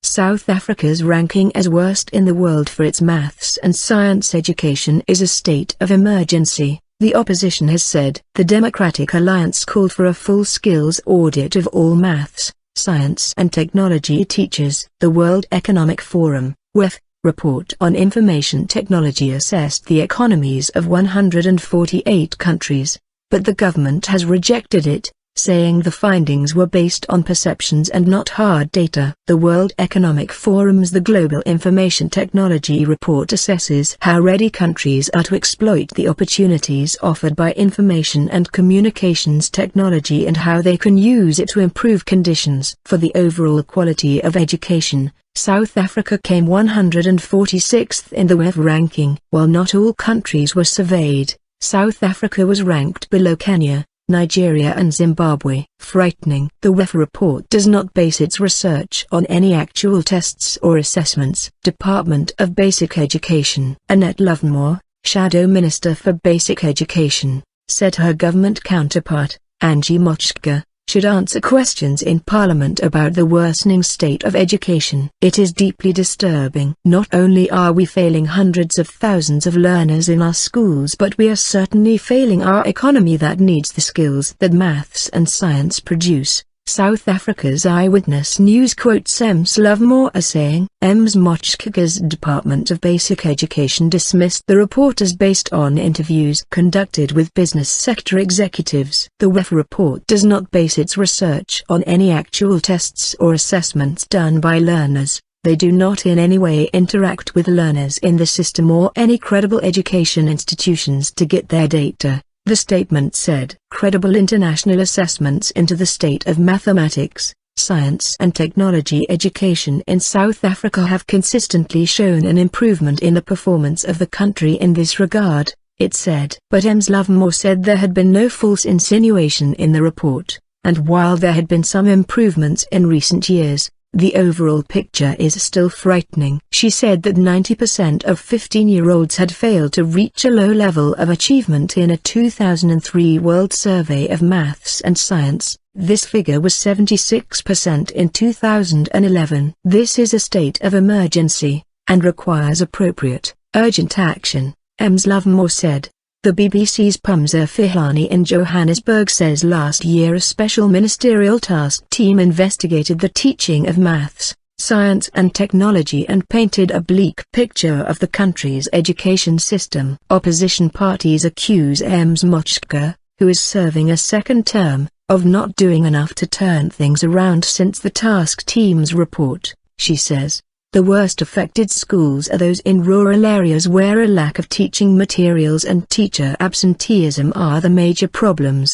South Africa's ranking as worst in the world for its maths and science education is a state of emergency, the opposition has said. The Democratic Alliance called for a full skills audit of all maths, science and technology teachers. The World Economic Forum, WEF, report on information technology assessed the economies of 148 countries, but the government has rejected it, saying the findings were based on perceptions and not hard data. The World Economic Forum's The Global Information Technology Report assesses how ready countries are to exploit the opportunities offered by information and communications technology and how they can use it to improve conditions for the overall quality of education. South Africa came 146th in the WEF ranking. While not all countries were surveyed, South Africa was ranked below Kenya, Nigeria and Zimbabwe. Frightening. The WEF report does not base its research on any actual tests or assessments. Department of Basic Education. Annette Lovemore, Shadow Minister for Basic Education, said her government counterpart, Angie Motshekga, should answer questions in Parliament about the worsening state of education. It is deeply disturbing. Not only are we failing hundreds of thousands of learners in our schools, but we are certainly failing our economy that needs the skills that maths and science produce. South Africa's Eyewitness News quotes Ms. Lovemore as saying. Ms. Motshekga's Department of Basic Education dismissed the report as based on interviews conducted with business sector executives. The WEF report does not base its research on any actual tests or assessments done by learners. They do not in any way interact with learners in the system or any credible education institutions to get their data. The statement said, credible international assessments into the state of mathematics, science and technology education in South Africa have consistently shown an improvement in the performance of the country in this regard, it said. But Ms. Lovemore said there had been no false insinuation in the report, and while there had been some improvements in recent years, the overall picture is still frightening. She said that 90% of 15-year-olds had failed to reach a low level of achievement in a 2003 World Survey of Maths and Science. This figure was 76% in 2011. This is a state of emergency, and requires appropriate, urgent action, Ms. Lovemore said. The BBC's Pumza Fihani in Johannesburg says last year a special ministerial task team investigated the teaching of maths, science and technology and painted a bleak picture of the country's education system. Opposition parties accuse Ms. Motshekga, who is serving a second term, of not doing enough to turn things around since the task team's report, she says. The worst affected schools are those in rural areas where a lack of teaching materials and teacher absenteeism are the major problems.